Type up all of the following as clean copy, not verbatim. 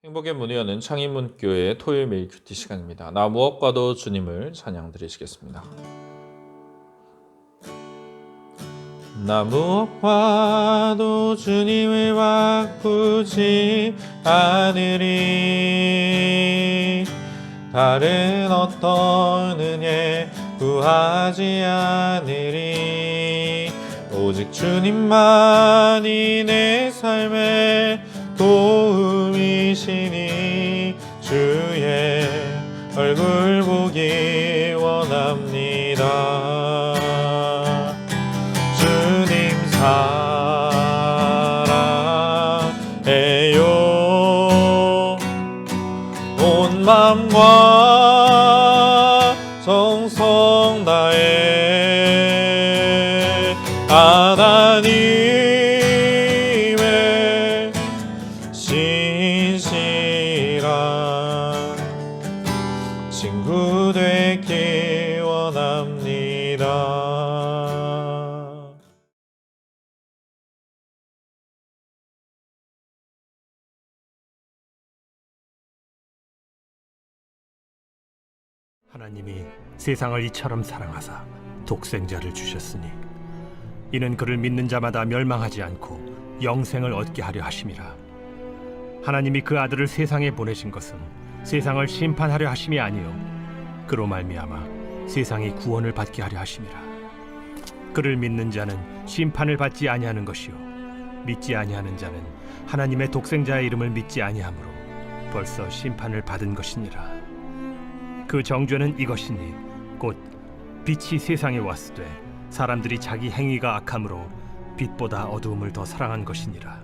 행복의 문의어는 창인문교회 토요일 매일 큐티 시간입니다. 나 무엇과도 주님을 찬양 드리시겠습니다. 나 무엇과도 주님을 바꾸지 않으리. 다른 어떤 은혜 구하지 않으리. 오직 주님만이 내 삶의 도움이시니 주의 얼굴 보기 원합니다. 주님 사랑해요. 온 마음과 정성 다해 하나님의 신실한 친구 되기 원합니다. 하나님이 세상을 이처럼 사랑하사 독생자를 주셨으니 이는 그를 믿는 자마다 멸망하지 않고 영생을 얻게 하려 하심이라. 하나님이 그 아들을 세상에 보내신 것은 세상을 심판하려 하심이 아니요 그로 말미암아 세상이 구원을 받게 하려 하심이라. 그를 믿는 자는 심판을 받지 아니하는 것이요 믿지 아니하는 자는 하나님의 독생자의 이름을 믿지 아니하므로 벌써 심판을 받은 것이니라. 그 정죄는 이것이니 곧 빛이 세상에 왔으되 사람들이 자기 행위가 악함으로 빛보다 어두움을 더 사랑한 것이니라.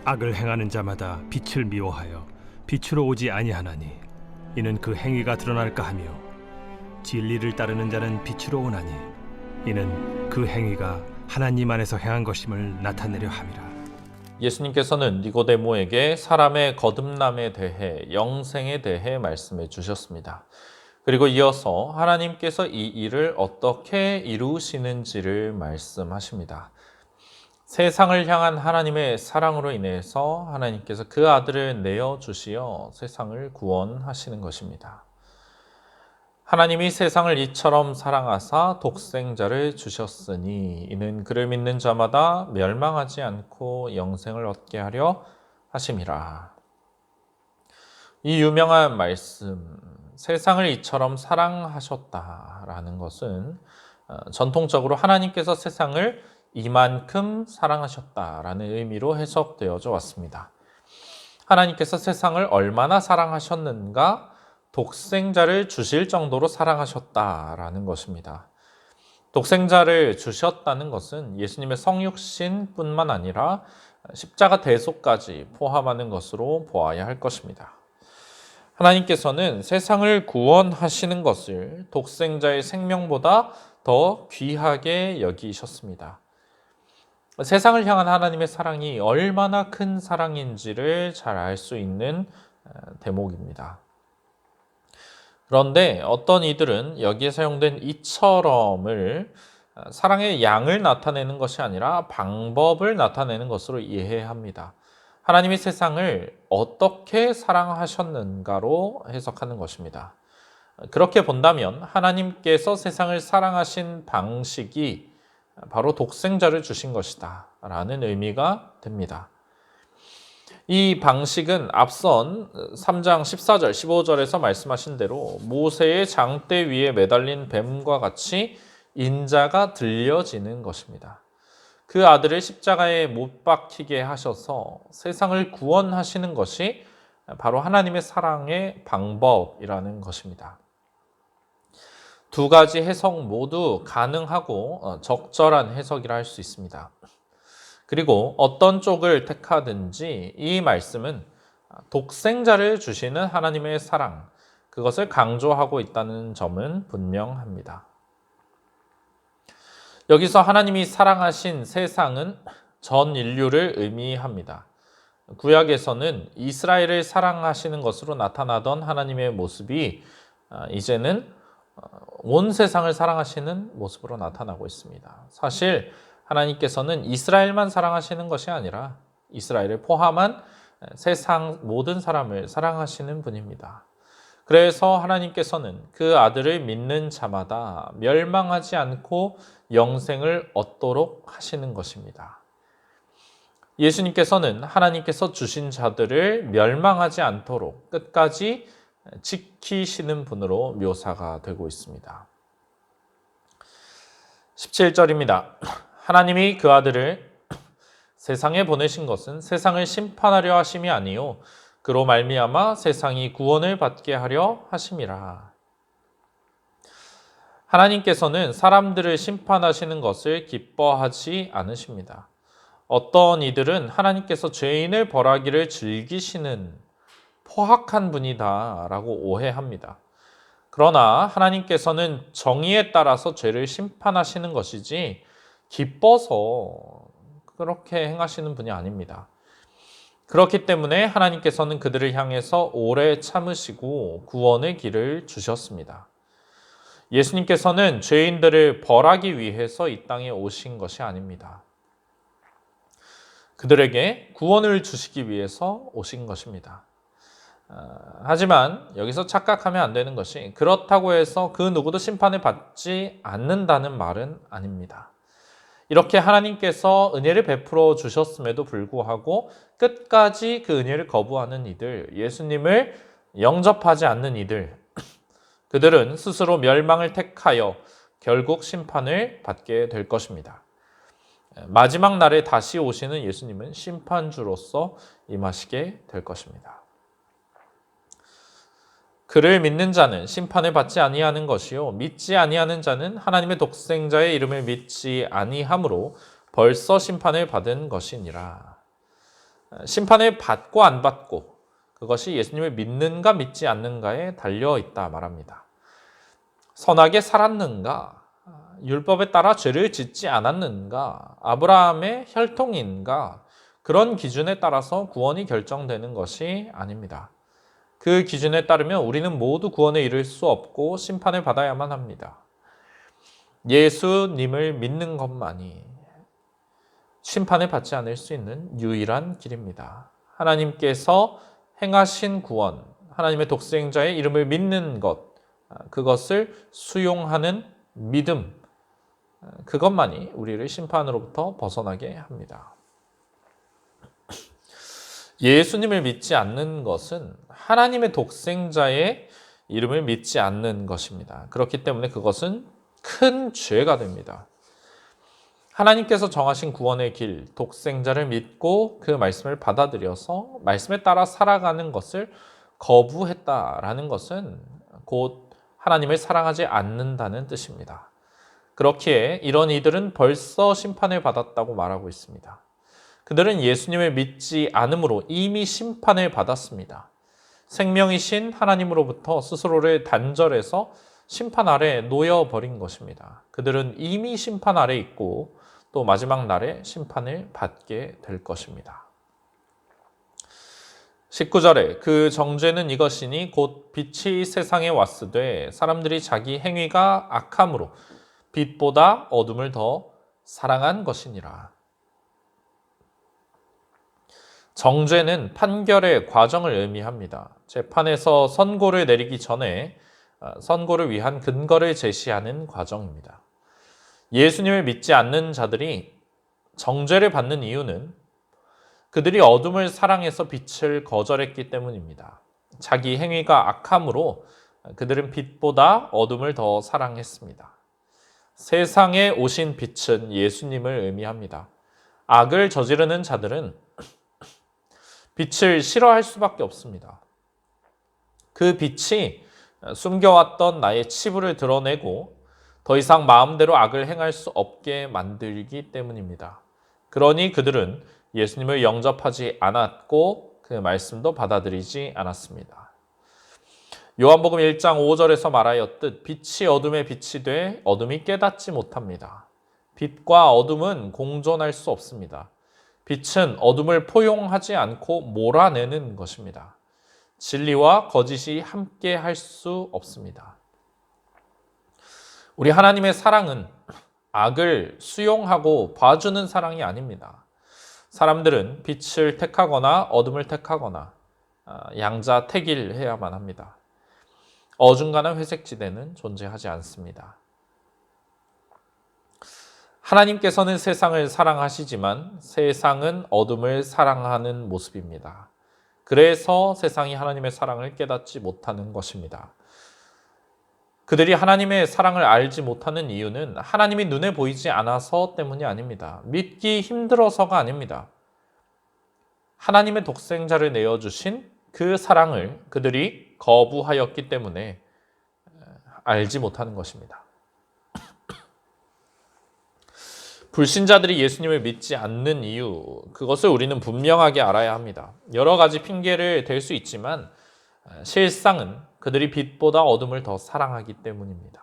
악을 행하는 자마다 빛을 미워하여 빛으로 오지 아니하나니 이는 그 행위가 드러날까 하며 진리를 따르는 자는 빛으로 오나니 이는 그 행위가 하나님 안에서 행한 것임을 나타내려 함이라. 예수님께서는 니고데모에게 사람의 거듭남에 대해, 영생에 대해 말씀해 주셨습니다. 그리고 이어서 하나님께서 이 일을 어떻게 이루시는지를 말씀하십니다. 세상을 향한 하나님의 사랑으로 인해서 하나님께서 그 아들을 내어주시어 세상을 구원하시는 것입니다. 하나님이 세상을 이처럼 사랑하사 독생자를 주셨으니 이는 그를 믿는 자마다 멸망하지 않고 영생을 얻게 하려 하심이라. 이 유명한 말씀, 세상을 이처럼 사랑하셨다라는 것은 전통적으로 하나님께서 세상을 이만큼 사랑하셨다라는 의미로 해석되어져 왔습니다. 하나님께서 세상을 얼마나 사랑하셨는가? 독생자를 주실 정도로 사랑하셨다라는 것입니다. 독생자를 주셨다는 것은 예수님의 성육신뿐만 아니라 십자가 대속까지 포함하는 것으로 보아야 할 것입니다. 하나님께서는 세상을 구원하시는 것을 독생자의 생명보다 더 귀하게 여기셨습니다. 세상을 향한 하나님의 사랑이 얼마나 큰 사랑인지를 잘 알 수 있는 대목입니다. 그런데 어떤 이들은 여기에 사용된 이처럼을 사랑의 양을 나타내는 것이 아니라 방법을 나타내는 것으로 이해합니다. 하나님이 세상을 어떻게 사랑하셨는가로 해석하는 것입니다. 그렇게 본다면 하나님께서 세상을 사랑하신 방식이 바로 독생자를 주신 것이다 라는 의미가 됩니다. 이 방식은 앞선 3장 14절, 15절에서 말씀하신 대로 모세의 장대 위에 매달린 뱀과 같이 인자가 들려지는 것입니다. 그 아들을 십자가에 못 박히게 하셔서 세상을 구원하시는 것이 바로 하나님의 사랑의 방법이라는 것입니다. 두 가지 해석 모두 가능하고 적절한 해석이라 할 수 있습니다. 그리고 어떤 쪽을 택하든지 이 말씀은 독생자를 주시는 하나님의 사랑, 그것을 강조하고 있다는 점은 분명합니다. 여기서 하나님이 사랑하신 세상은 전 인류를 의미합니다. 구약에서는 이스라엘을 사랑하시는 것으로 나타나던 하나님의 모습이 이제는 온 세상을 사랑하시는 모습으로 나타나고 있습니다. 사실 하나님께서는 이스라엘만 사랑하시는 것이 아니라 이스라엘을 포함한 세상 모든 사람을 사랑하시는 분입니다. 그래서 하나님께서는 그 아들을 믿는 자마다 멸망하지 않고 영생을 얻도록 하시는 것입니다. 예수님께서는 하나님께서 주신 자들을 멸망하지 않도록 끝까지 지키시는 분으로 묘사가 되고 있습니다. 17절입니다. 하나님이 그 아들을 세상에 보내신 것은 세상을 심판하려 하심이 아니요 그로 말미암아 세상이 구원을 받게 하려 하심이라. 하나님께서는 사람들을 심판하시는 것을 기뻐하지 않으십니다. 어떤 이들은 하나님께서 죄인을 벌하기를 즐기시는 포악한 분이다라고 오해합니다. 그러나 하나님께서는 정의에 따라서 죄를 심판하시는 것이지 기뻐서 그렇게 행하시는 분이 아닙니다. 그렇기 때문에 하나님께서는 그들을 향해서 오래 참으시고 구원의 길을 주셨습니다. 예수님께서는 죄인들을 벌하기 위해서 이 땅에 오신 것이 아닙니다. 그들에게 구원을 주시기 위해서 오신 것입니다. 하지만 여기서 착각하면 안 되는 것이 그렇다고 해서 그 누구도 심판을 받지 않는다는 말은 아닙니다. 이렇게 하나님께서 은혜를 베풀어 주셨음에도 불구하고 끝까지 그 은혜를 거부하는 이들, 예수님을 영접하지 않는 이들, 그들은 스스로 멸망을 택하여 결국 심판을 받게 될 것입니다. 마지막 날에 다시 오시는 예수님은 심판주로서 임하시게 될 것입니다. 그를 믿는 자는 심판을 받지 아니하는 것이요 믿지 아니하는 자는 하나님의 독생자의 이름을 믿지 아니함으로 벌써 심판을 받은 것이니라. 심판을 받고 안 받고 그것이 예수님을 믿는가 믿지 않는가에 달려 있다 말합니다. 선하게 살았는가? 율법에 따라 죄를 짓지 않았는가? 아브라함의 혈통인가? 그런 기준에 따라서 구원이 결정되는 것이 아닙니다. 그 기준에 따르면 우리는 모두 구원에 이를 수 없고 심판을 받아야만 합니다. 예수님을 믿는 것만이 심판을 받지 않을 수 있는 유일한 길입니다. 하나님께서 행하신 구원, 하나님의 독생자의 이름을 믿는 것, 그것을 수용하는 믿음, 그것만이 우리를 심판으로부터 벗어나게 합니다. 예수님을 믿지 않는 것은 하나님의 독생자의 이름을 믿지 않는 것입니다. 그렇기 때문에 그것은 큰 죄가 됩니다. 하나님께서 정하신 구원의 길, 독생자를 믿고 그 말씀을 받아들여서 말씀에 따라 살아가는 것을 거부했다라는 것은 곧 하나님을 사랑하지 않는다는 뜻입니다. 그렇기에 이런 이들은 벌써 심판을 받았다고 말하고 있습니다. 그들은 예수님을 믿지 않으므로 이미 심판을 받았습니다. 생명이신 하나님으로부터 스스로를 단절해서 심판 아래 놓여버린 것입니다. 그들은 이미 심판 아래 있고 또 마지막 날에 심판을 받게 될 것입니다. 19절에 그 정죄는 이것이니 곧 빛이 세상에 왔으되 사람들이 자기 행위가 악함으로 빛보다 어둠을 더 사랑한 것이니라. 정죄는 판결의 과정을 의미합니다. 재판에서 선고를 내리기 전에 선고를 위한 근거를 제시하는 과정입니다. 예수님을 믿지 않는 자들이 정죄를 받는 이유는 그들이 어둠을 사랑해서 빛을 거절했기 때문입니다. 자기 행위가 악함으로 그들은 빛보다 어둠을 더 사랑했습니다. 세상에 오신 빛은 예수님을 의미합니다. 악을 저지르는 자들은 빛을 싫어할 수밖에 없습니다. 그 빛이 숨겨왔던 나의 치부를 드러내고 더 이상 마음대로 악을 행할 수 없게 만들기 때문입니다. 그러니 그들은 예수님을 영접하지 않았고 그 말씀도 받아들이지 않았습니다. 요한복음 1장 5절에서 말하였듯 빛이 어둠에 빛이 돼 어둠이 깨닫지 못합니다. 빛과 어둠은 공존할 수 없습니다. 빛은 어둠을 포용하지 않고 몰아내는 것입니다. 진리와 거짓이 함께 할 수 없습니다. 우리 하나님의 사랑은 악을 수용하고 봐주는 사랑이 아닙니다. 사람들은 빛을 택하거나 어둠을 택하거나 양자택일해야만 합니다. 어중간한 회색지대는 존재하지 않습니다. 하나님께서는 세상을 사랑하시지만 세상은 어둠을 사랑하는 모습입니다. 그래서 세상이 하나님의 사랑을 깨닫지 못하는 것입니다. 그들이 하나님의 사랑을 알지 못하는 이유는 하나님이 눈에 보이지 않아서 때문이 아닙니다. 믿기 힘들어서가 아닙니다. 하나님의 독생자를 내어주신 그 사랑을 그들이 거부하였기 때문에 알지 못하는 것입니다. 불신자들이 예수님을 믿지 않는 이유, 그것을 우리는 분명하게 알아야 합니다. 여러 가지 핑계를 댈 수 있지만 실상은 그들이 빛보다 어둠을 더 사랑하기 때문입니다.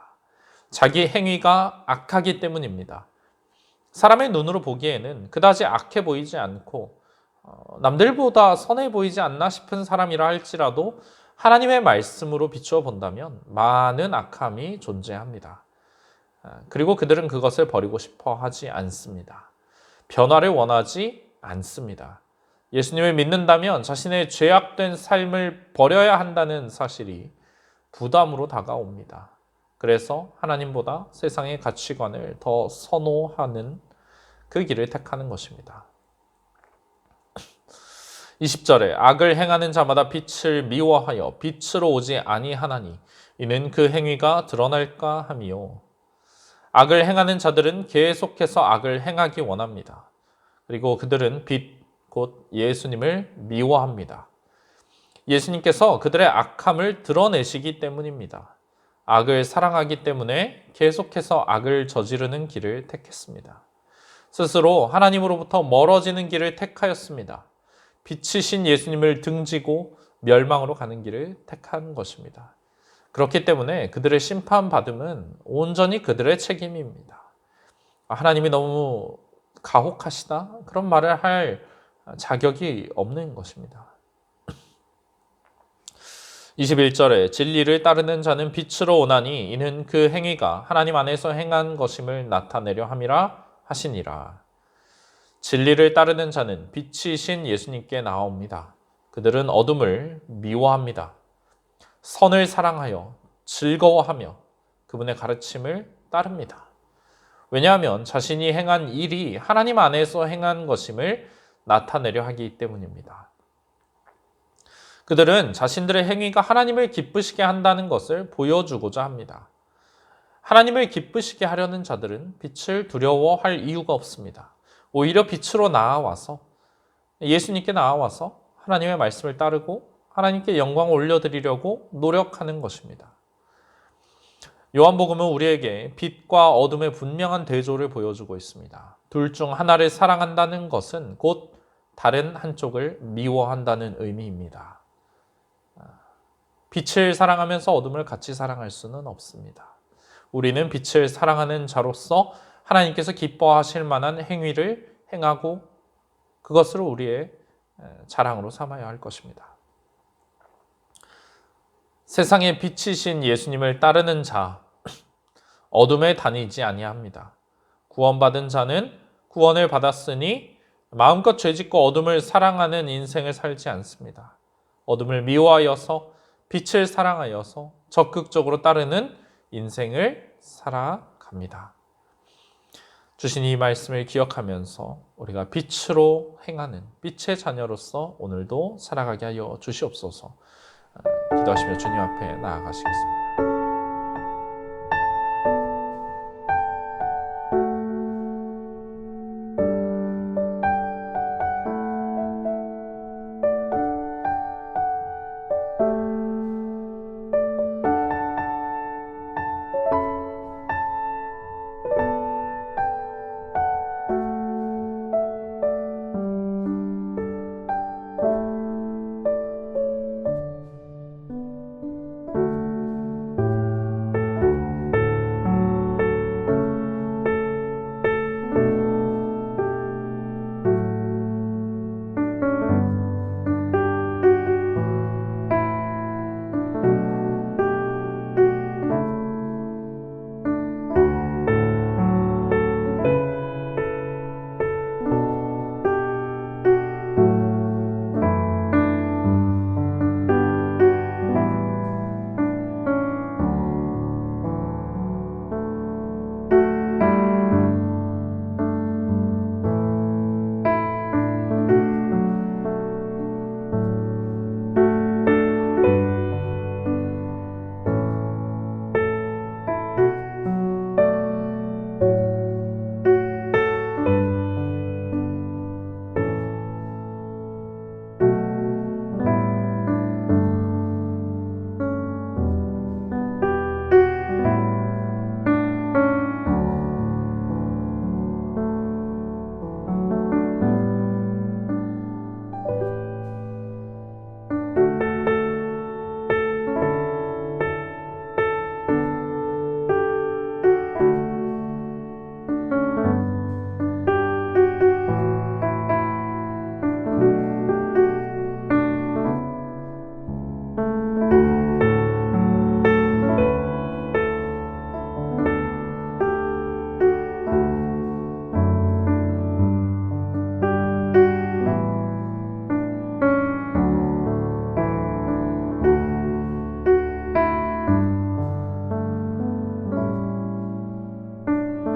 자기 행위가 악하기 때문입니다. 사람의 눈으로 보기에는 그다지 악해 보이지 않고 남들보다 선해 보이지 않나 싶은 사람이라 할지라도 하나님의 말씀으로 비추어 본다면 많은 악함이 존재합니다. 그리고 그들은 그것을 버리고 싶어 하지 않습니다. 변화를 원하지 않습니다. 예수님을 믿는다면 자신의 죄악된 삶을 버려야 한다는 사실이 부담으로 다가옵니다. 그래서 하나님보다 세상의 가치관을 더 선호하는 그 길을 택하는 것입니다. 20절에 악을 행하는 자마다 빛을 미워하여 빛으로 오지 아니하나니 이는 그 행위가 드러날까 함이요. 악을 행하는 자들은 계속해서 악을 행하기 원합니다. 그리고 그들은 빛, 곧 예수님을 미워합니다. 예수님께서 그들의 악함을 드러내시기 때문입니다. 악을 사랑하기 때문에 계속해서 악을 저지르는 길을 택했습니다. 스스로 하나님으로부터 멀어지는 길을 택하였습니다. 빛이신 예수님을 등지고 멸망으로 가는 길을 택한 것입니다. 그렇기 때문에 그들의 심판받음은 온전히 그들의 책임입니다. 하나님이 너무 가혹하시다? 그런 말을 할 자격이 없는 것입니다. 21절에 진리를 따르는 자는 빛으로 오나니 이는 그 행위가 하나님 안에서 행한 것임을 나타내려 함이라 하시니라. 진리를 따르는 자는 빛이신 예수님께 나옵니다. 그들은 어둠을 미워합니다. 선을 사랑하여 즐거워하며 그분의 가르침을 따릅니다. 왜냐하면 자신이 행한 일이 하나님 안에서 행한 것임을 나타내려 하기 때문입니다. 그들은 자신들의 행위가 하나님을 기쁘시게 한다는 것을 보여주고자 합니다. 하나님을 기쁘시게 하려는 자들은 빛을 두려워할 이유가 없습니다. 오히려 빛으로 나아와서 예수님께 나아와서 하나님의 말씀을 따르고 하나님께 영광을 올려드리려고 노력하는 것입니다. 요한복음은 우리에게 빛과 어둠의 분명한 대조를 보여주고 있습니다. 둘 중 하나를 사랑한다는 것은 곧 다른 한쪽을 미워한다는 의미입니다. 빛을 사랑하면서 어둠을 같이 사랑할 수는 없습니다. 우리는 빛을 사랑하는 자로서 하나님께서 기뻐하실 만한 행위를 행하고 그것을 우리의 자랑으로 삼아야 할 것입니다. 세상의 빛이신 예수님을 따르는 자, 어둠에 다니지 아니합니다. 구원받은 자는 구원을 받았으니 마음껏 죄짓고 어둠을 사랑하는 인생을 살지 않습니다. 어둠을 미워하여서 빛을 사랑하여서 적극적으로 따르는 인생을 살아갑니다. 주신 이 말씀을 기억하면서 우리가 빛으로 행하는 빛의 자녀로서 오늘도 살아가게 하여 주시옵소서. 기도하시며 주님 앞에 나아가시겠습니다.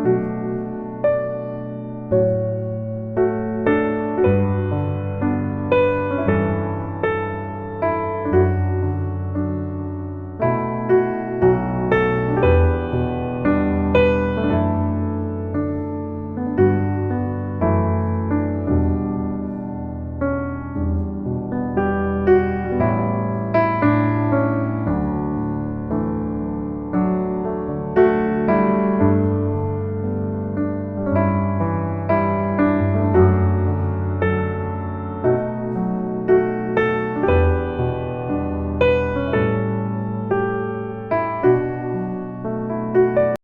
아멘.